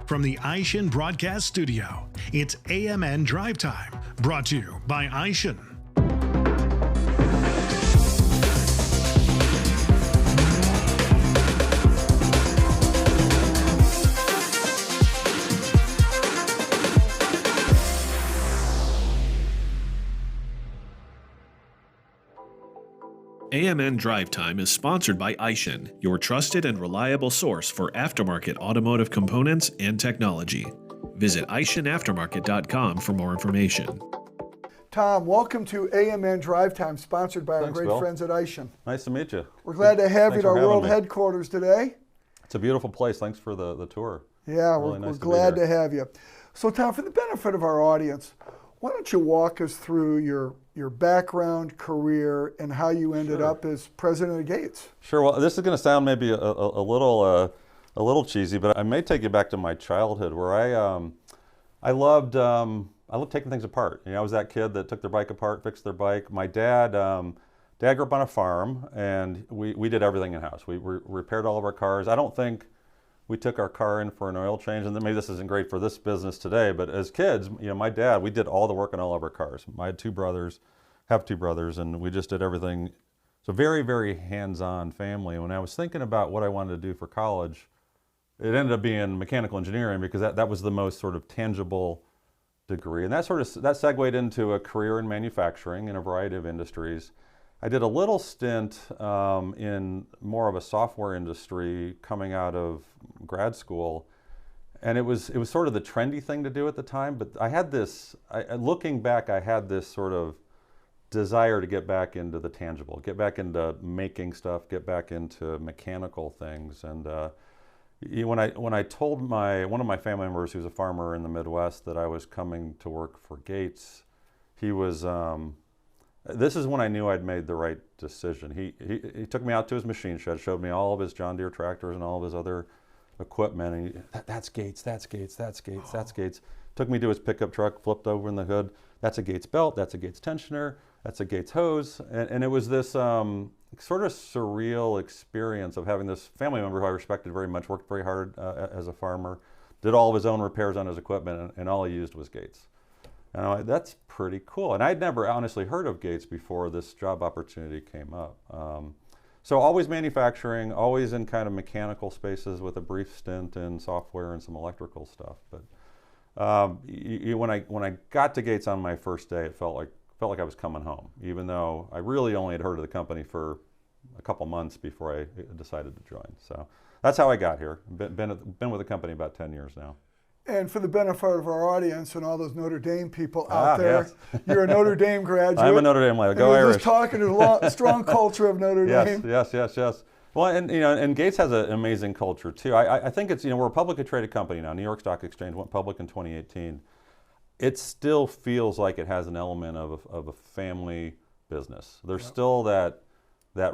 From the Aishin Broadcast Studio, it's AMN Drive Time, brought to you by Aishin. AMN Drive Time is sponsored by Aishin, your trusted and reliable source for aftermarket automotive components and technology. Visit AishinAftermarket.com for more information. Tom, welcome to AMN Drive Time, sponsored by our great Bill. friends at Aishin. Nice to meet you. We're glad to have you Thanks at our for having world me. headquarters today. It's a beautiful place. Thanks for the tour. Yeah, Really we're nice glad be to here. have you. So Tom, for the benefit of our audience, why don't you walk us through your background, career, and how you ended up as president of Gates? Sure. Well, this is going to sound maybe a little cheesy, but I may take you back to my childhood where I loved taking things apart. You know, I was that kid that took their bike apart, fixed their bike. My dad grew up on a farm, and we did everything in house. We repaired all of our cars. I don't think we took our car in for an oil change, and maybe this isn't great for this business today, but as kids, you know, my dad, we did all the work on all of our cars. I had two brothers, and we just did everything. So very, very hands-on family. And when I was thinking about what I wanted to do for college, it ended up being mechanical engineering because that was the most sort of tangible degree. And that segued into a career in manufacturing in a variety of industries. I did a little stint in more of a software industry coming out of grad school, and it was sort of the trendy thing to do at the time. But I had this, looking back, I had this sort of desire to get back into the tangible, get back into making stuff, get back into mechanical things. And when I told one of my family members, who's a farmer in the Midwest, that I was coming to work for Gates, he was. This is when I knew I'd made the right decision. He took me out to his machine shed, showed me all of his John Deere tractors and all of his other equipment, and that's Gates, that's Gates, that's Gates, that's Gates. Took me to his pickup truck, flipped over in the hood. That's a Gates belt, that's a Gates tensioner, that's a Gates hose. And it was this sort of surreal experience of having this family member who I respected very much, worked very hard as a farmer, did all of his own repairs on his equipment, and all he used was Gates. And I'm like, that's pretty cool. And I'd never honestly heard of Gates before this job opportunity came up. So always manufacturing, always in kind of mechanical spaces with a brief stint in software and some electrical stuff. But when I got to Gates on my first day, it felt like I was coming home, even though I really only had heard of the company for a couple months before I decided to join. So that's how I got here. Been with the company about 10 years now. And for the benefit of our audience and all those Notre Dame people out there, yes. You're a Notre Dame graduate. I'm a Notre Dame lad. Go Irish. Irish. Just talking to a strong culture of Notre Dame. Yes. Well, and Gates has an amazing culture too. I think it's, we're a publicly traded company now. New York Stock Exchange went public in 2018. It still feels like it has an element of a family business. There's still that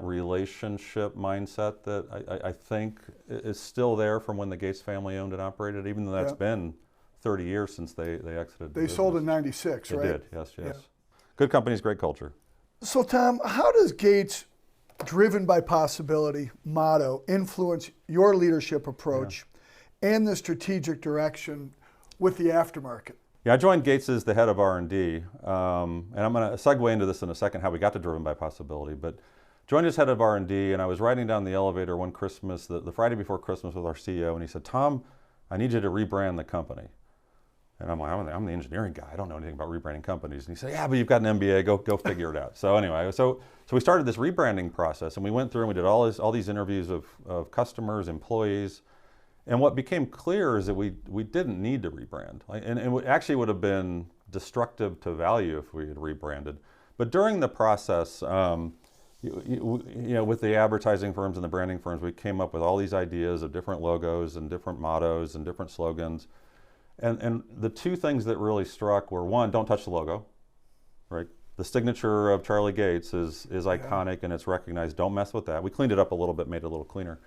relationship mindset that I think is still there from when the Gates family owned and operated, even though that's been 30 years since they exited. They sold in '96, right? They did, yes. Yeah. Good companies, great culture. So Tom, how does Gates' driven by possibility motto influence your leadership approach and the strategic direction with the aftermarket? Yeah, I joined Gates as the head of R&D, and I'm going to segue into this in a second, how we got to driven by possibility. But joined as head of R&D, and I was riding down the elevator one Christmas, the Friday before Christmas, with our CEO, and he said, "Tom, I need you to rebrand the company." And I'm like, I'm the engineering guy. I don't know anything about rebranding companies. And he said, "Yeah, but you've got an MBA. Go figure it out." So anyway, so we started this rebranding process, and we went through and we did all these interviews of customers, employees. And what became clear is that we didn't need to rebrand. And it actually would have been destructive to value if we had rebranded. But during the process, with the advertising firms and the branding firms, we came up with all these ideas of different logos and different mottos and different slogans. And the two things that really struck were, one, don't touch the logo, right? The signature of Charlie Gates is iconic and it's recognized. Don't mess with that. We cleaned it up a little bit, made it a little cleaner.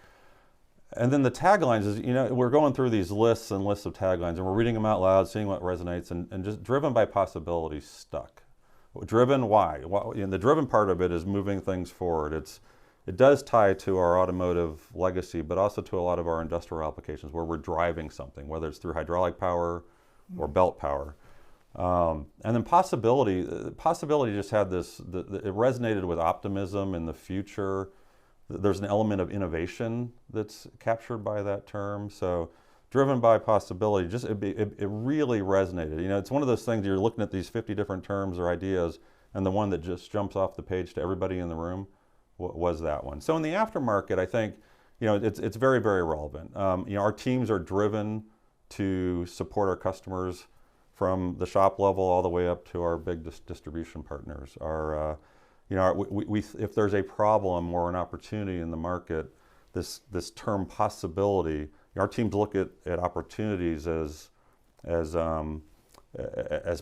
And then the taglines is, we're going through these lists and lists of taglines and we're reading them out loud, seeing what resonates, and just driven by possibility stuck. Driven, why? The driven part of it is moving things forward. it does tie to our automotive legacy, but also to a lot of our industrial applications where we're driving something, whether it's through hydraulic power or belt power. And then possibility just had this, it resonated with optimism in the future. There's an element of innovation that's captured by that term. So driven by possibility, just it really resonated. You know, it's one of those things, you're looking at these 50 different terms or ideas, and the one that just jumps off the page to everybody in the room was that one. So in the aftermarket, I think, you know, it's very, very relevant. You know, our teams are driven to support our customers from the shop level all the way up to our big distribution partners. Our, you know, if there's a problem or an opportunity in the market, this term possibility, our teams look at opportunities as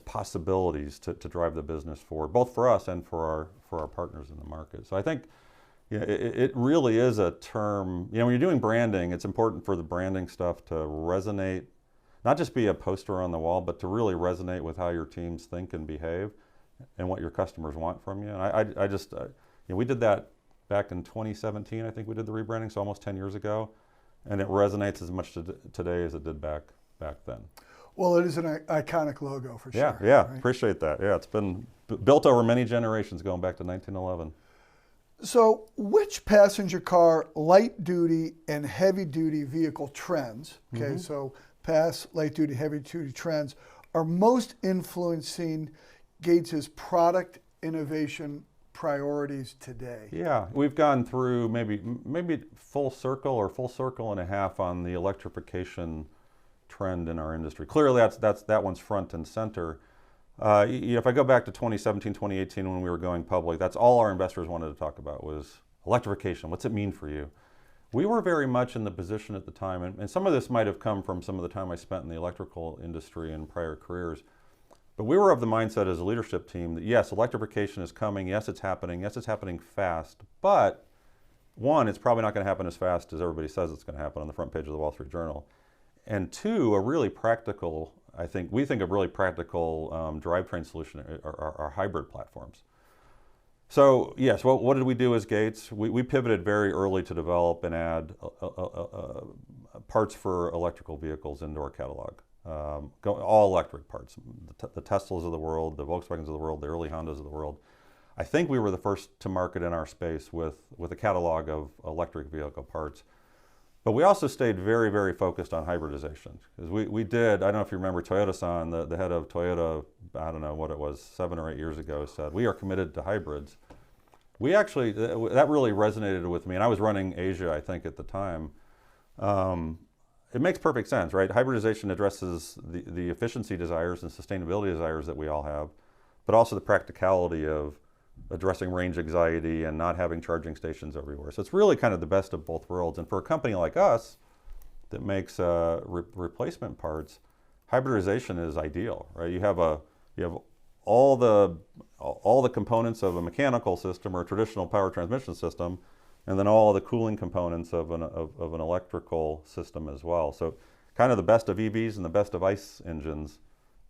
possibilities to drive the business forward, both for us and for our partners in the market. So I think, you know, it really is a term. You know, when you're doing branding, it's important for the branding stuff to resonate, not just be a poster on the wall, but to really resonate with how your teams think and behave and what your customers want from you. And I just, you know, we did that back in 2017, I think we did the rebranding, so almost 10 years ago. And it resonates as much today as it did back then. Well, it is an iconic logo for sure. Yeah, right? Appreciate that. Yeah, it's been built over many generations going back to 1911. So which passenger car light duty and heavy duty vehicle trends, okay, so light duty, heavy duty trends, are most influencing Gates' product innovation priorities today? Yeah, we've gone through maybe full circle and a half on the electrification trend in our industry. Clearly, that one's front and center. You know, if I go back to 2017, 2018, when we were going public, that's all our investors wanted to talk about was electrification. What's it mean for you? We were very much in the position at the time, and some of this might have come from some of the time I spent in the electrical industry in prior careers, but we were of the mindset as a leadership team that yes, electrification is coming, yes, it's happening fast, but one, it's probably not going to happen as fast as everybody says it's going to happen on the front page of the Wall Street Journal. And two, a really practical, we think of really practical drivetrain solution are hybrid platforms. So yes, what did we do as Gates? We pivoted very early to develop and add parts for electrical vehicles into our catalog. All electric parts, the Teslas of the world, the Volkswagens of the world, the early Hondas of the world. I think we were the first to market in our space with a catalog of electric vehicle parts. But we also stayed very, very focused on hybridization. Because we did, I don't know if you remember Toyota-san, the head of Toyota, I don't know what it was, 7 or 8 years ago, said, we are committed to hybrids. We actually, that really resonated with me, and I was running Asia, I think, at the time. It makes perfect sense, right? Hybridization addresses the efficiency desires and sustainability desires that we all have, but also the practicality of addressing range anxiety and not having charging stations everywhere. So it's really kind of the best of both worlds. And for a company like us that makes replacement parts, hybridization is ideal, right? You have all the components of a mechanical system or a traditional power transmission system, and then all the cooling components of an electrical system as well. So kind of the best of EVs and the best of ICE engines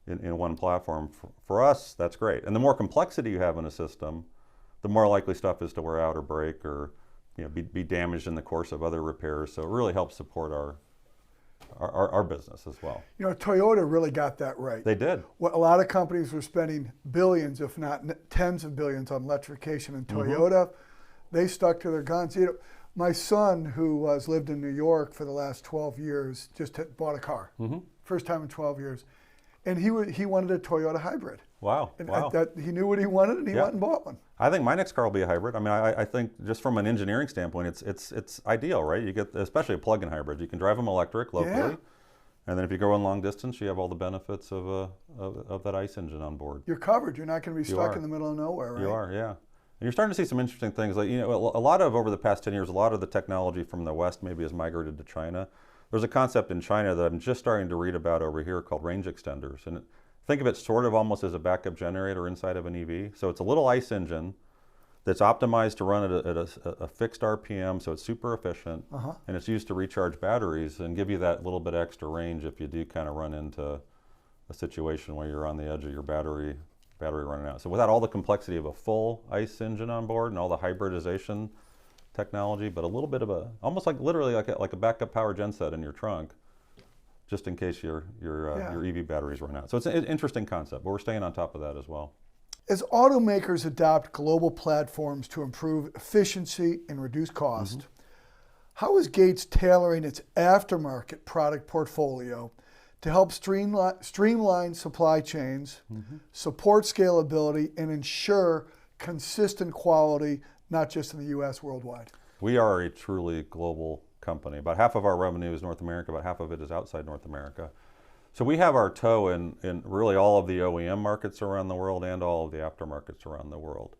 in one platform. For us, that's great. And the more complexity you have in a system, the more likely stuff is to wear out or break or be damaged in the course of other repairs. So it really helps support our business as well. You know, Toyota really got that right. They did. A lot of companies were spending billions, if not tens of billions, on electrification, and Toyota, they stuck to their guns. You know, my son, who has lived in New York for the last 12 years, just bought a car. First time in 12 years. And he wanted a Toyota hybrid. Wow. And wow. he knew what he wanted, and he went and bought one. I think my next car will be a hybrid. I mean, I think just from an engineering standpoint, it's ideal, right? You get, especially a plug-in hybrid, you can drive them electric locally, and then if you go in long distance, you have all the benefits of that ICE engine on board. You're covered. You're not going to be stuck in the middle of nowhere, right? You are, yeah. And you're starting to see some interesting things. Like, a lot of, over the past 10 years, a lot of the technology from the West maybe has migrated to China. There's a concept in China that I'm just starting to read about over here called range extenders. And think of it sort of almost as a backup generator inside of an EV. So it's a little ICE engine that's optimized to run at a fixed RPM, so it's super efficient, and it's used to recharge batteries and give you that little bit extra range if you do kind of run into a situation where you're on the edge of your battery running out. So without all the complexity of a full ICE engine on board and all the hybridization technology, but a little bit of almost like literally like a backup power genset in your trunk, just in case your EV batteries run out. So it's an interesting concept, but we're staying on top of that as well. As automakers adopt global platforms to improve efficiency and reduce cost, how is Gates tailoring its aftermarket product portfolio to help streamline supply chains, support scalability, and ensure consistent quality, not just in the U.S., worldwide? We are a truly global company. About half of our revenue is North America, about half of it is outside North America. So we have our toe in really all of the OEM markets around the world and all of the aftermarkets around the world.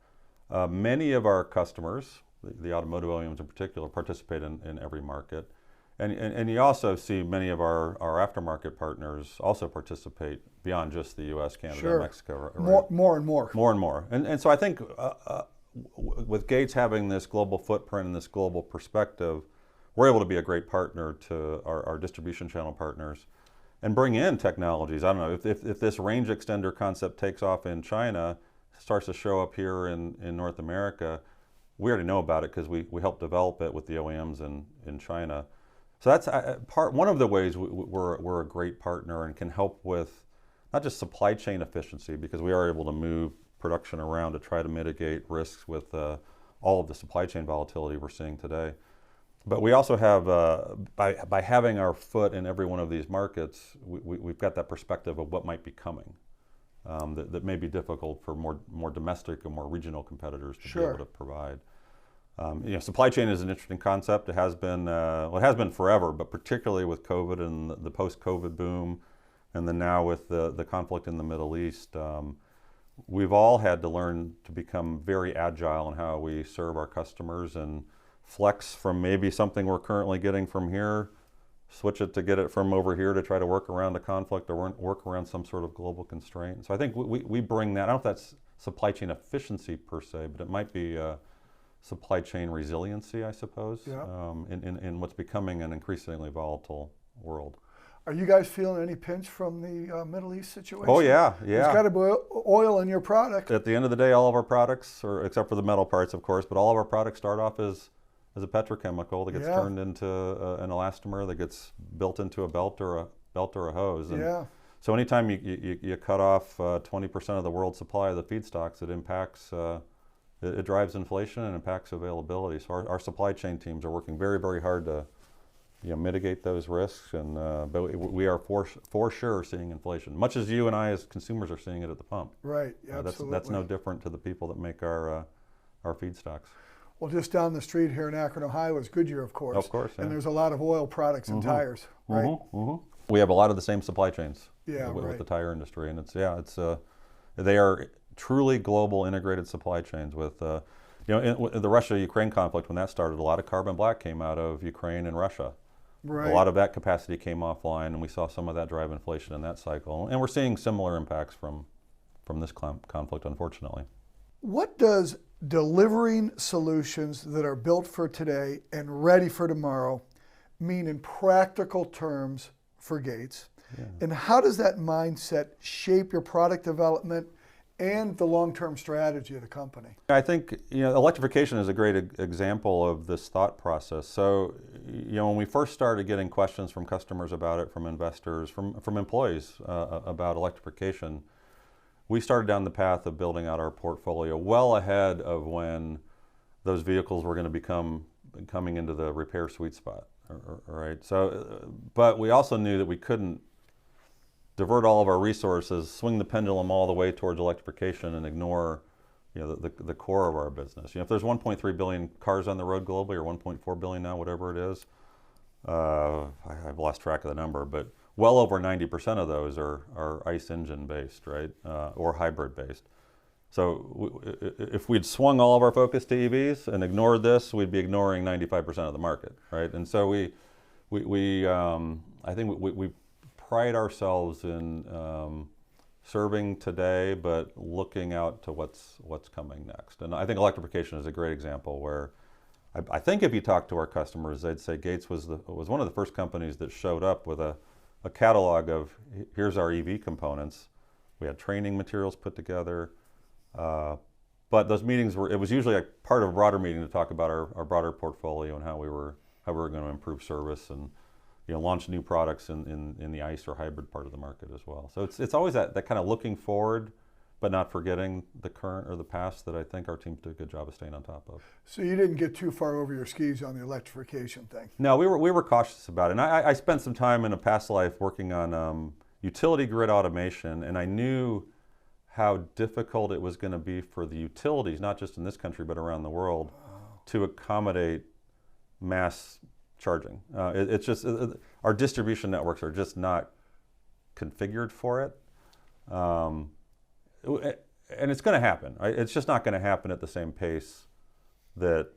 Many of our customers, the automotive OEMs in particular, participate in every market. And you also see many of our aftermarket partners also participate beyond just the U.S., Canada, Mexico. Right? More and more. More and more. And so I think with Gates having this global footprint and this global perspective, we're able to be a great partner to our distribution channel partners and bring in technologies. I don't know, if this range extender concept takes off in China, starts to show up here in North America, we already know about it because we helped develop it with the OEMs in China. So that's one of the ways we're a great partner and can help with not just supply chain efficiency, because we are able to move production around to try to mitigate risks with all of the supply chain volatility we're seeing today. But we also have, by having our foot in every one of these markets, we've got that perspective of what might be coming that may be difficult for more domestic or more regional competitors to be able to provide. Supply chain is an interesting concept. It has been, it has been forever, but particularly with COVID and the post-COVID boom, and then now with the conflict in the Middle East, we've all had to learn to become very agile in how we serve our customers and flex from maybe something we're currently getting from here, switch it to get it from over here to try to work around a conflict or work around some sort of global constraint. So I think we bring that. I don't know if that's supply chain efficiency per se, but it might be supply chain resiliency, I suppose, in what's becoming an increasingly volatile world. Are you guys feeling any pinch from the Middle East situation? Oh yeah. There's got to be oil in your product. At the end of the day, all of our products, or except for the metal parts, of course, but all of our products start off as a petrochemical that gets turned into an elastomer that gets built into a belt or a hose. And so anytime you cut off 20% of the world's supply of the feedstocks, it impacts, it drives inflation and impacts availability. So our supply chain teams are working very, very hard to mitigate those risks. And but we are for sure seeing inflation, much as you and I as consumers are seeing it at the pump. Right. Absolutely. That's no different to the people that make our feedstocks. Well, just down the street here in Akron, Ohio is Goodyear, of course. Of course, And there's a lot of oil products and tires, right? We have a lot of the same supply chains with the tire industry, and they are truly global integrated supply chains with, in the Russia-Ukraine conflict, when that started, a lot of carbon black came out of Ukraine and Russia. Right. A lot of that capacity came offline, and we saw some of that drive inflation in that cycle. And we're seeing similar impacts from this conflict, unfortunately. What does delivering solutions that are built for today and ready for tomorrow mean in practical terms for Gates? And how does that mindset shape your product development and the long-term strategy of the company? I think electrification is a great example of this thought process. So when we first started getting questions from customers about it, from investors, from employees about electrification, we started down the path of building out our portfolio well ahead of when those vehicles were going to become coming into the repair sweet spot, right? So, but we also knew that we couldn't divert all of our resources, swing the pendulum all the way towards electrification and ignore the core of our business. If there's 1.3 billion cars on the road globally, or 1.4 billion now, whatever it is, I've lost track of the number, but well over 90% of those are ICE engine based, right, or hybrid based. So if we'd swung all of our focus to EVs and ignored this, we'd be ignoring 95% of the market, right? And so I think we pride ourselves in serving today, but looking out to what's coming next. And I think electrification is a great example where I think if you talk to our customers, they'd say Gates was one of the first companies that showed up with a catalog of, here's our EV components. We had training materials put together, But those meetings it was usually a part of a broader meeting to talk about our broader portfolio and how we were going to improve service and launch new products in the ICE or hybrid part of the market as well. So it's always that kind of looking forward, but not forgetting the current or the past that I think our team did a good job of staying on top of. So you didn't get too far over your skis on the electrification thing? No, we were cautious about it. And I spent some time in a past life working on utility grid automation, and I knew how difficult it was going to be for the utilities, not just in this country but around the world, to accommodate mass charging. It's just our distribution networks are just not configured for it. And it's going to happen. It's just not going to happen at the same pace that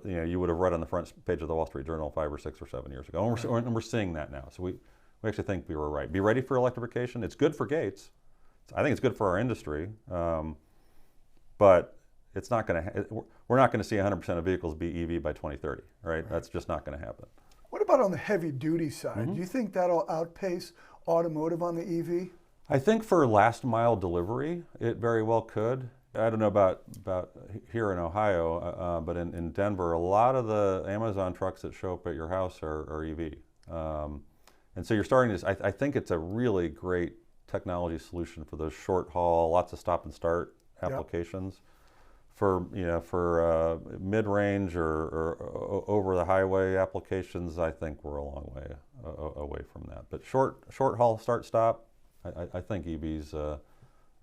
you would have read on the front page of the Wall Street Journal 5 or 6 or 7 years ago. And we're seeing that now. So we actually think we were right. Be ready for electrification. It's good for Gates. I think it's good for our industry. But it's not going to. We're not going to see 100% of vehicles be EV by 2030. Right? That's just not going to happen. What about on the heavy duty side? Do you think that'll outpace automotive on the EV? I think for last mile delivery, it very well could. I don't know about here in Ohio, but in Denver, a lot of the Amazon trucks that show up at your house are EV. And so you're starting to, I think it's a really great technology solution for those short haul, lots of stop and start applications. Yep. For mid-range or over the highway applications, I think we're a long way away from that. But short haul start stop, I think EVs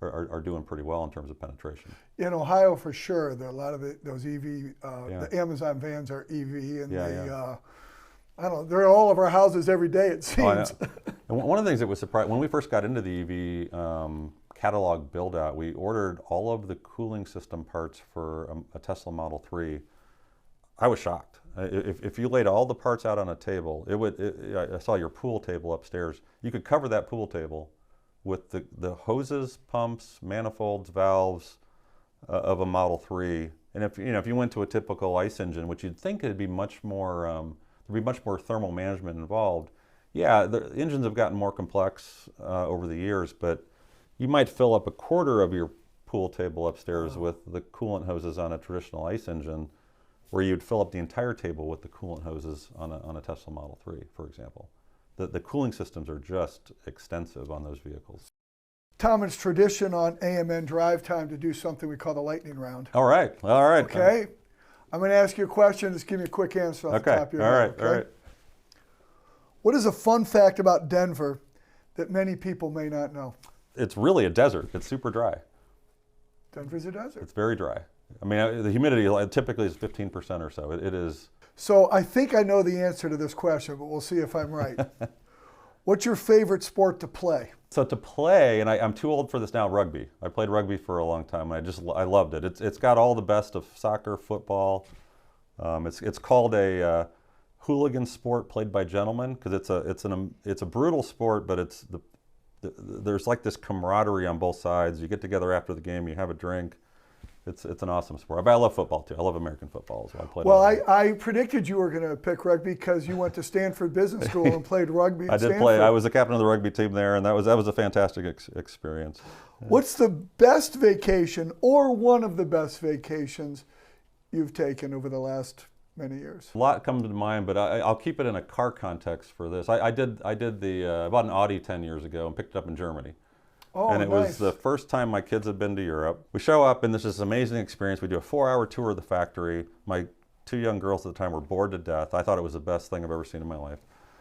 are doing pretty well in terms of penetration. In Ohio, for sure, there are a lot of those EV, the Amazon vans are EV, and I don't know, they're in all of our houses every day, it seems. Oh, and one of the things that was surprising, when we first got into the EV catalog build out, we ordered all of the cooling system parts for a Tesla Model 3. I was shocked. If you laid all the parts out on a table, I saw your pool table upstairs. You could cover that pool table with the hoses, pumps, manifolds, valves of a Model 3. And if you went to a typical ICE engine, which you'd think it'd be much more, there'd be much more thermal management involved. Yeah, the engines have gotten more complex over the years, but you might fill up a quarter of your pool table upstairs with the coolant hoses on a traditional ICE engine, where you'd fill up the entire table with the coolant hoses on a Tesla Model 3, for example. The cooling systems are just extensive on those vehicles. Tom, it's tradition on AMN Drive Time to do something we call the lightning round. All right. Okay. I'm going to ask you a question. Just give me a quick answer off the top of your head. All right. What is a fun fact about Denver that many people may not know? It's really a desert. It's super dry. Denver's a desert. It's very dry. I mean, the humidity typically is 15% or so. It is. So I think I know the answer to this question, but we'll see if I'm right. What's your favorite sport to play? So to play, and I'm too old for this now, rugby. I played rugby for a long time, and I loved it. It's got all the best of soccer, football. It's called a hooligan sport played by gentlemen, because it's a brutal sport, but there's like this camaraderie on both sides. You get together after the game, you have a drink. It's an awesome sport. But I love football too. I love American football as well. Well, I predicted you were going to pick rugby because you went to Stanford Business School and played rugby at Stanford. I did play. I was the captain of the rugby team there, and that was a fantastic experience. What's the best vacation or one of the best vacations you've taken over the last many years? A lot comes to mind, but I'll keep it in a car context for this. I bought an Audi 10 years ago and picked it up in Germany. Oh, and it nice. was the first time my kids had been to Europe. We show up, and this is an amazing experience. We do a 4-hour tour of the factory. My 2 young girls at the time were bored to death. I thought it was the best thing I've ever seen in my life.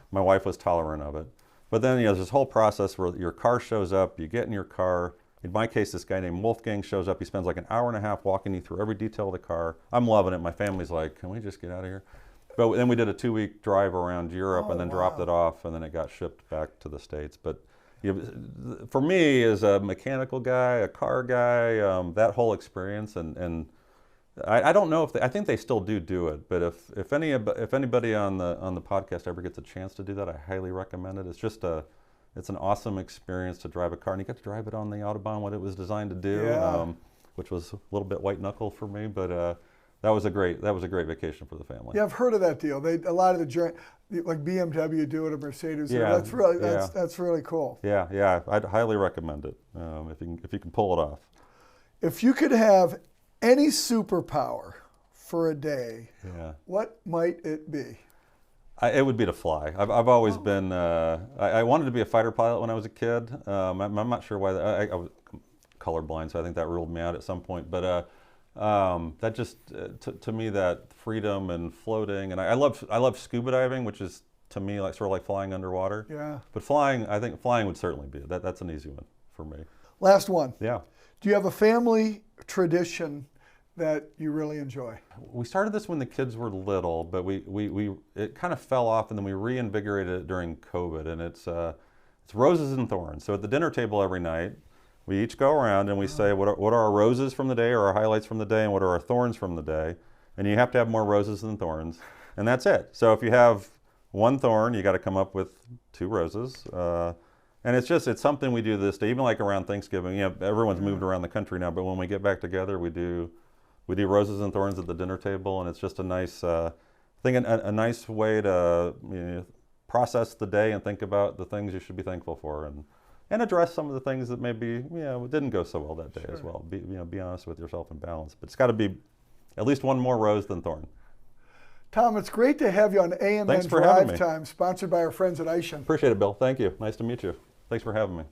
My wife was tolerant of it. But then there's this whole process where your car shows up, you get in your car. In my case, this guy named Wolfgang shows up. He spends like an hour and a half walking you through every detail of the car. I'm loving it. My family's like, can we just get out of here? But then we did a 2-week drive around Europe and then dropped it off, and then it got shipped back to the States. But for me, as a mechanical guy, a car guy, that whole experience, and I don't know if I think they still do it. But if anybody on the podcast ever gets a chance to do that, I highly recommend it. It's an awesome experience to drive a car, and you get to drive it on the Autobahn, what it was designed to do, which was a little bit white knuckle for me, but that was a great vacation for the family. Yeah, I've heard of that deal. A lot of like BMW do it, or Mercedes. Yeah, that's really cool. Yeah, I'd highly recommend it if you can pull it off. If you could have Any superpower for a day, Yeah. what might it be? It would be to fly. I've always been. I wanted to be a fighter pilot when I was a kid. I'm not sure why. I was colorblind, so I think that ruled me out at some point. But that just to me, that freedom and floating, and I love scuba diving, which is to me like sort of like flying underwater. Yeah. But flying, I think flying would certainly be that's an easy one for me. Last one. Yeah. Do you have a family tradition that you really enjoy? We started this when the kids were little, but it kind of fell off, and then we reinvigorated it during COVID. And it's roses and thorns. So at the dinner table every night, we each go around and we say what are our roses from the day, or our highlights from the day, and what are our thorns from the day. And you have to have more roses than thorns, and that's it. So if you have one thorn, you got to come up with 2 roses. And it's something we do this day, even like around Thanksgiving. You know, everyone's moved around the country now, but when we get back together, we do roses and thorns at the dinner table, and it's just a nice, I think a nice way to process the day and think about the things you should be thankful for, and address some of the things that maybe didn't go so well that day as well. Be honest with yourself and balance, but it's got to be at least one more rose than thorn. Tom, it's great to have you on AMN Thanks for having me. DriveTime, sponsored by our friends at Eishin. Appreciate it, Bill. Thank you. Nice to meet you. Thanks for having me.